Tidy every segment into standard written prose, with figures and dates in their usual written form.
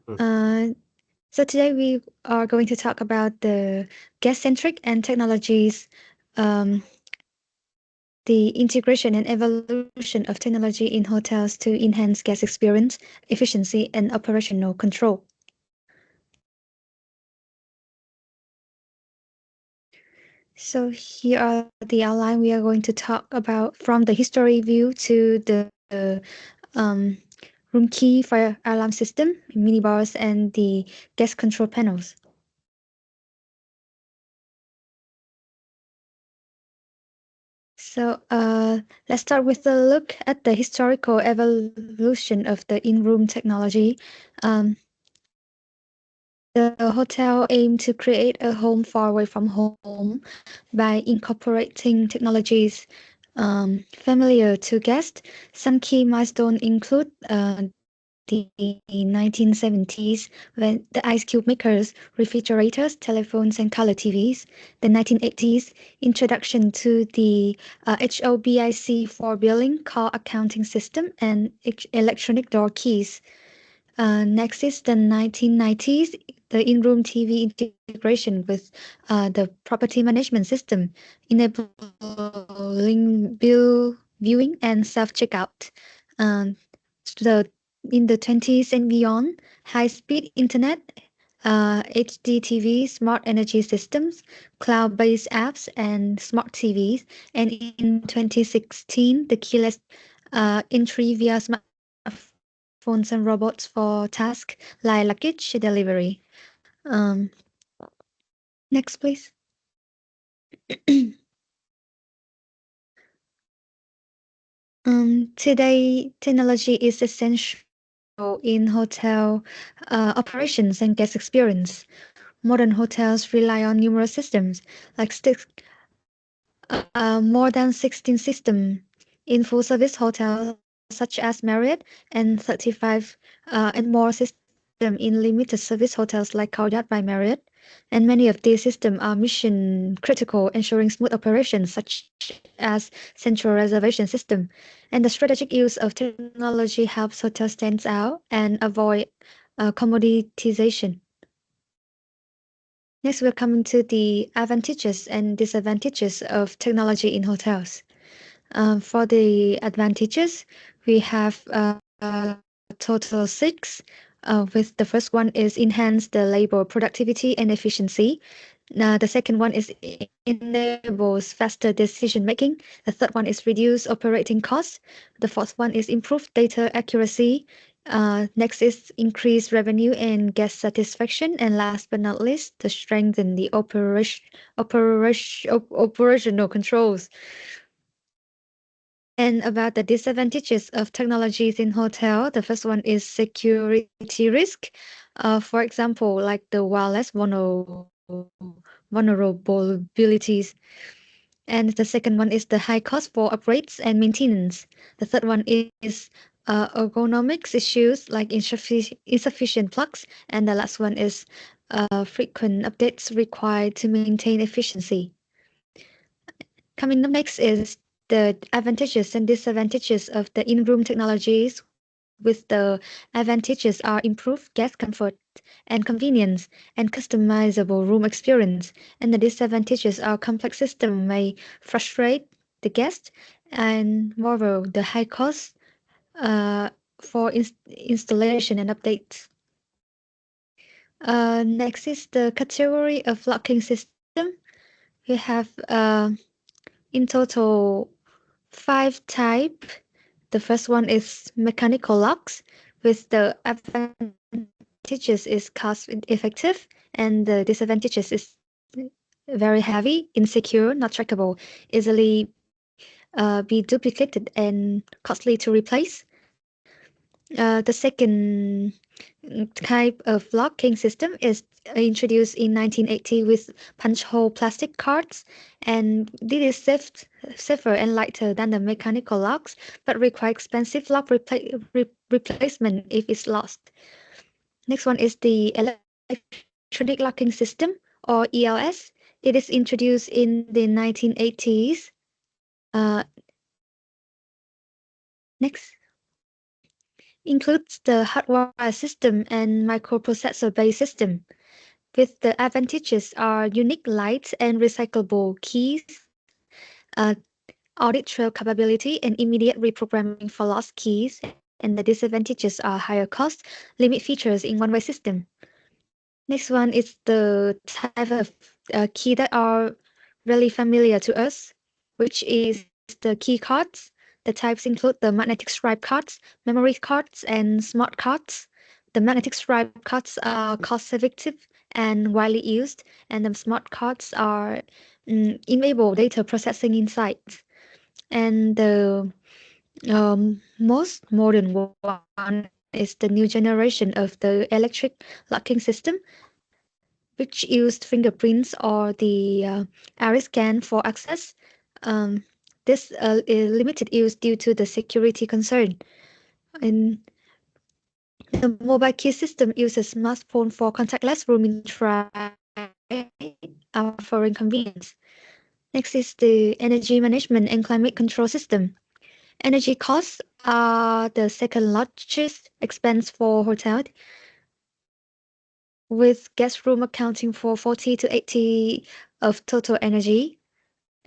So today we are going to talk about the guest-centric and technologies, the integration and evolution of technology in hotels to enhance guest experience, efficiency, and operational control. So here are the outline we are going to talk about from the history view to the room key fire alarm system, minibars, and the guest control panels. So let's start with a look at the historical evolution of the in-room technology. The hotel aimed to create a home far away from home by incorporating technologies familiar to guests. Some key milestones include the 1970s, when the ice cube makers, refrigerators, telephones, and color TVs. The 1980s, introduction to the HOBIC for billing, call accounting system, and electronic door keys. Next is the 1990s, the in-room TV integration with the property management system, enabling bill viewing and self-checkout. The in the 20s and beyond, high-speed internet, HD TV, smart energy systems, cloud-based apps, and smart TVs. And in 2016, the keyless entry via smartphones and robots for tasks like luggage delivery. Um, Next, please. Today, technology is essential in hotel operations and guest experience. Modern hotels rely on numerous systems, like more than 16 systems in full-service hotels such as Marriott, and 35 and more systems in limited service hotels like Khao by Marriott. And many of these systems are mission critical, ensuring smooth operations, such as central reservation system. And the strategic use of technology helps hotels stand out and avoid commoditization. Next, we're coming to the advantages and disadvantages of technology in hotels. For the advantages, we have total 6. With the first one is enhance the labor productivity and efficiency. The second one is enables faster decision making. The third one is reduce operating costs. The fourth one is improve data accuracy. Next is increase revenue and guest satisfaction. And last but not least, to strengthen the operational controls. And about the disadvantages of technologies in hotel, the first one is security risk. For example, like the wireless vulnerabilities. And the second one is the high cost for upgrades and maintenance. The third one is ergonomics issues like insufficient plugs. And the last one is frequent updates required to maintain efficiency. Coming up next is the advantages and disadvantages of the in-room technologies. With the advantages are improved guest comfort and convenience and customizable room experience. And the disadvantages are complex system may frustrate the guest, and moreover the high cost for installation and updates. Next is the category of locking system. We have in total 5 type. The first one is mechanical locks, with the advantages is cost effective and the disadvantages is very heavy, insecure, not trackable, easily be duplicated and costly to replace. The second type of locking system is introduced in 1980 with punch hole plastic cards, and this is safer and lighter than the mechanical locks, but require expensive lock replacement if it's lost. Next one is the electronic locking system, or ELS. It is introduced in the 1980s. Next. includes the hardware system and microprocessor-based system. With the advantages are unique lights and recyclable keys, uh, audit trail capability, and immediate reprogramming for lost keys. And the disadvantages are higher cost, limit features in one-way system. Next one is the type of key that are really familiar to us, which is the key cards. The types include the magnetic stripe cards, memory cards, and smart cards. The magnetic stripe cards are cost-effective and widely used, and the smart cards are enable data processing inside. And the most modern one is the new generation of the electric locking system, which used fingerprints or the iris scan for access. Um, this is limited use due to the security concern. And the mobile key system uses smartphone for contactless room entry, offering convenience. Next is the energy management and climate control system. Energy costs are the second largest expense for hotels, with guest room accounting for 40 to 80 of total energy.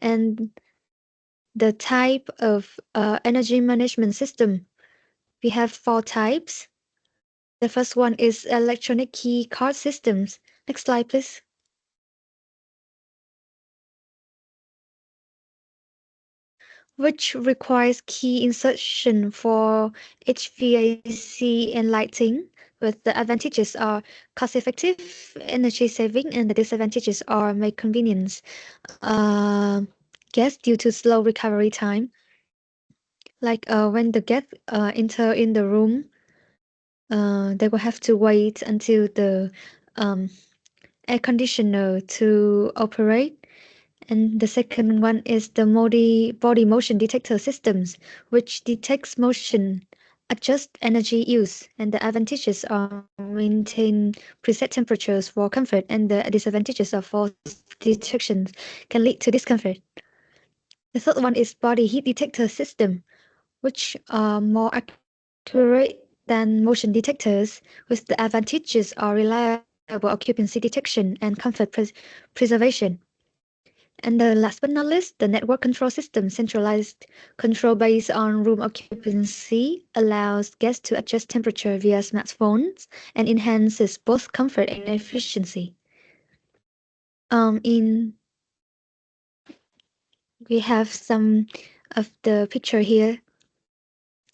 And the type of energy management system, we have four types. The first one is electronic key card systems. Next slide, please. Which requires key insertion for HVAC and lighting. With the advantages are cost effective, energy saving, and the disadvantages are make convenience. Uh, guests due to slow recovery time. Like when the guests enter in the room, they will have to wait until the um, air conditioner to operate. And the second one is the body motion detector systems, which detects motion, adjust energy use, and the advantages are maintain preset temperatures for comfort, and the disadvantages of false detections can lead to discomfort. The third one is body heat detector system, which are more accurate than motion detectors, with the advantages are reliable occupancy detection and comfort preservation. And the last but not least, the network control system, centralized control based on room occupancy, allows guests to adjust temperature via smartphones and enhances both comfort and efficiency. In we have some of the picture here,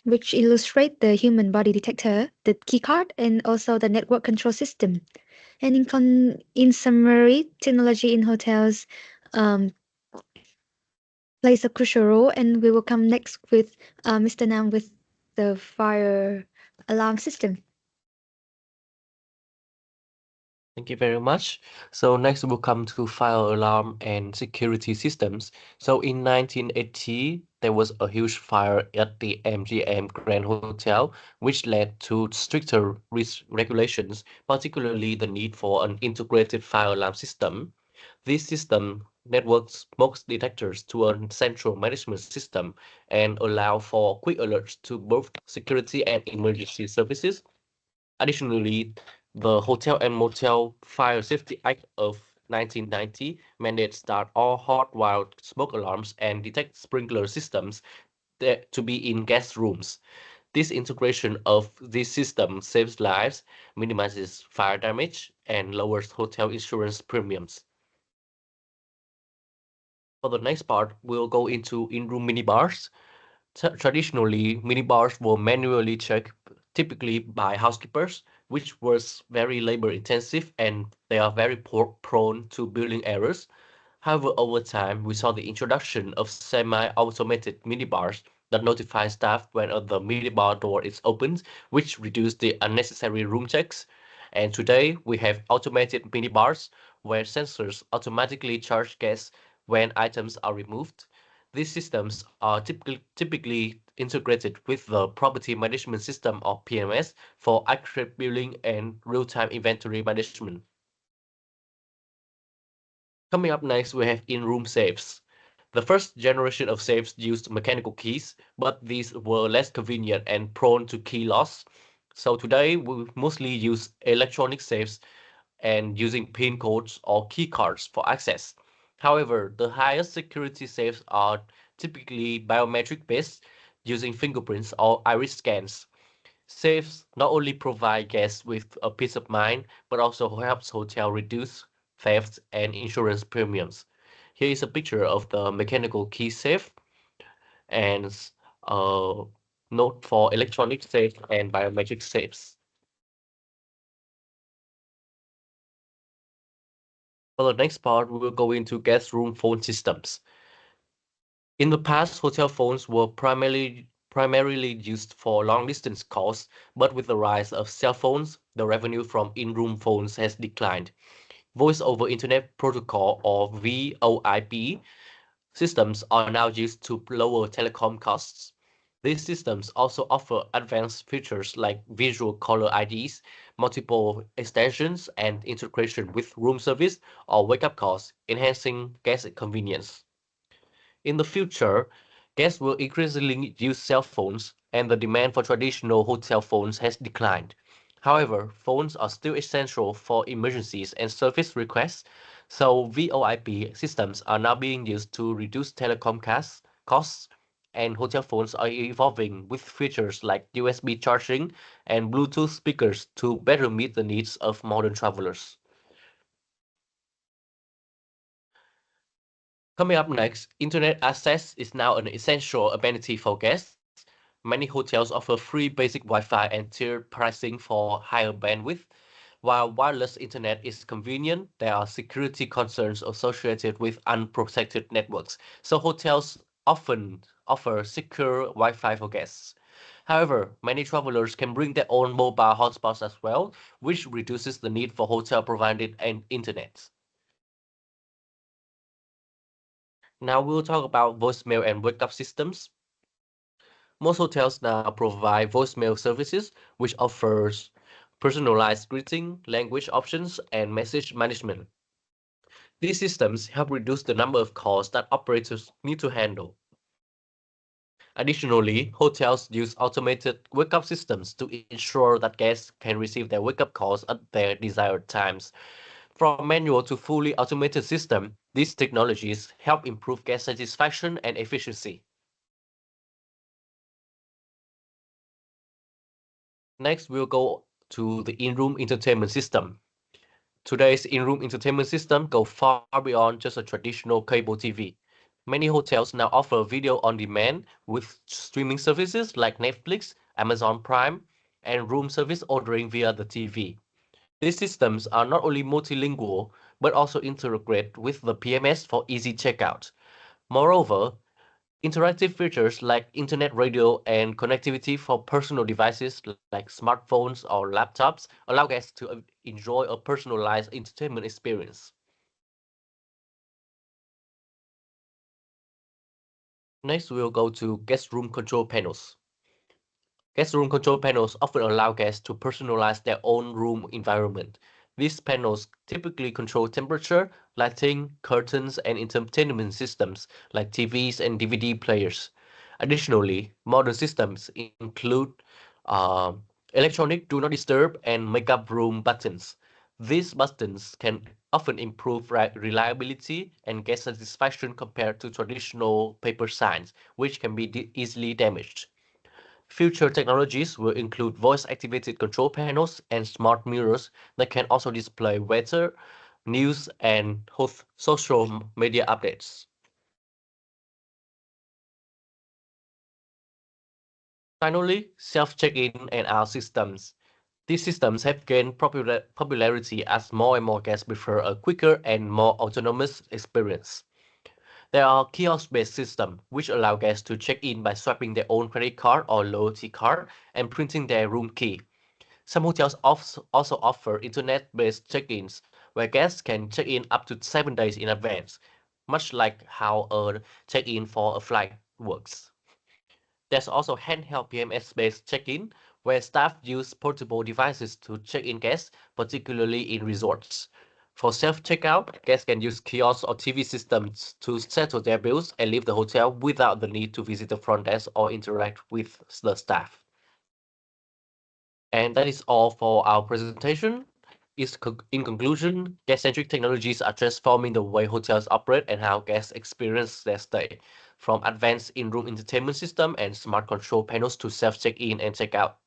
which illustrate the human body detector, the keycard, and also the network control system. And in summary, technology in hotels um, plays a crucial role, and we will come next with Mr. Nam with the fire alarm system. Thank you very much. So next we'll come to fire alarm and security systems. So in 1980, there was a huge fire at the MGM Grand Hotel, which led to stricter risk regulations, particularly the need for an integrated fire alarm system. This system networks smoke detectors to a central management system and allow for quick alerts to both security and emergency services. Additionally, the Hotel and Motel Fire Safety Act of 1990 mandates that all hot-wired smoke alarms and detect sprinkler systems to be in guest rooms. This integration of this system saves lives, minimizes fire damage, and lowers hotel insurance premiums. For the next part, we'll go into in-room minibars. Traditionally, minibars were manually checked, typically by housekeepers, which was very labor intensive and they are very prone to building errors. However, over time, we saw the introduction of semi-automated minibars that notify staff when the minibar door is opened, which reduce the unnecessary room checks. And today, we have automated minibars where sensors automatically charge guests when items are removed. These systems are typically integrated with the property management system or PMS for accurate billing and real-time inventory management. Coming up next, we have in-room safes. The first generation of safes used mechanical keys, but these were less convenient and prone to key loss. So today we mostly use electronic safes and using PIN codes or key cards for access. However, the highest security safes are typically biometric based using fingerprints or iris scans. Safes not only provide guests with a peace of mind, but also helps hotel reduce theft and insurance premiums. Here is a picture of the mechanical key safe and a note for electronic safe and biometric safes. For the next part, we will go into guest room phone systems. In the past, hotel phones were primarily used for long distance calls, but with the rise of cell phones, the revenue from in-room phones has declined. Voice over Internet Protocol or VoIP systems are now used to lower telecom costs. These systems also offer advanced features like visual caller IDs, multiple extensions, and integration with room service or wake-up calls, enhancing guest convenience. In the future, guests will increasingly use cell phones, and the demand for traditional hotel phones has declined. However, phones are still essential for emergencies and service requests, so VoIP systems are now being used to reduce telecom costs, and hotel phones are evolving with features like USB charging and Bluetooth speakers to better meet the needs of modern travelers. Coming up next, internet access is now an essential amenity for guests. Many hotels offer free basic Wi-Fi and tiered pricing for higher bandwidth. While wireless internet is convenient, there are security concerns associated with unprotected networks, so hotels often offer secure Wi-Fi for guests. However, many travelers can bring their own mobile hotspots as well, which reduces the need for hotel-provided internet. Now we'll talk about voicemail and wake-up systems. Most hotels now provide voicemail services, which offers personalized greeting, language options, and message management. These systems help reduce the number of calls that operators need to handle. Additionally, hotels use automated wake-up systems to ensure that guests can receive their wake-up calls at their desired times. From manual to fully automated system, these technologies help improve guest satisfaction and efficiency. Next, we'll go to the in-room entertainment system. Today's in-room entertainment system go far beyond just a traditional cable TV. Many hotels now offer video on demand with streaming services like Netflix, Amazon Prime, and room service ordering via the TV. These systems are not only multilingual, but also integrate with the PMS for easy checkout. Moreover, interactive features like internet radio and connectivity for personal devices like smartphones or laptops allow guests to enjoy a personalized entertainment experience. Next, we'll go to guest room control panels. Guest room control panels often allow guests to personalize their own room environment. These panels typically control temperature, lighting, curtains, and entertainment systems like TVs and DVD players. Additionally, modern systems include uh, electronic do not disturb and makeup room buttons. These buttons can often improve reliability and guest satisfaction compared to traditional paper signs, which can be easily damaged. Future technologies will include voice-activated control panels and smart mirrors that can also display weather, news, and host social media updates. Finally, self-check-in and out systems. These systems have gained popularity as more and more guests prefer a quicker and more autonomous experience. There are kiosk-based systems which allow guests to check in by swiping their own credit card or loyalty card and printing their room key. Some hotels also offer internet-based check-ins where guests can check in up to 7 days in advance, much like how a check-in for a flight works. There's also handheld PMS-based check-in where staff use portable devices to check in guests, particularly in resorts. For self-checkout, guests can use kiosks or TV systems to settle their bills and leave the hotel without the need to visit the front desk or interact with the staff. And that is all for our presentation. In conclusion, guest-centric technologies are transforming the way hotels operate and how guests experience their stay. From advanced in-room entertainment system and smart control panels to self-check-in and check-out.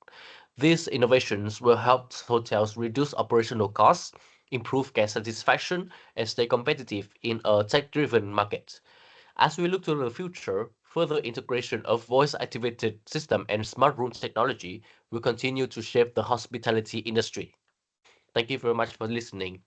These innovations will help hotels reduce operational costs, improve guest satisfaction, and stay competitive in a tech-driven market. As we look to the future, further integration of voice-activated system and smart room technology will continue to shape the hospitality industry. Thank you very much for listening.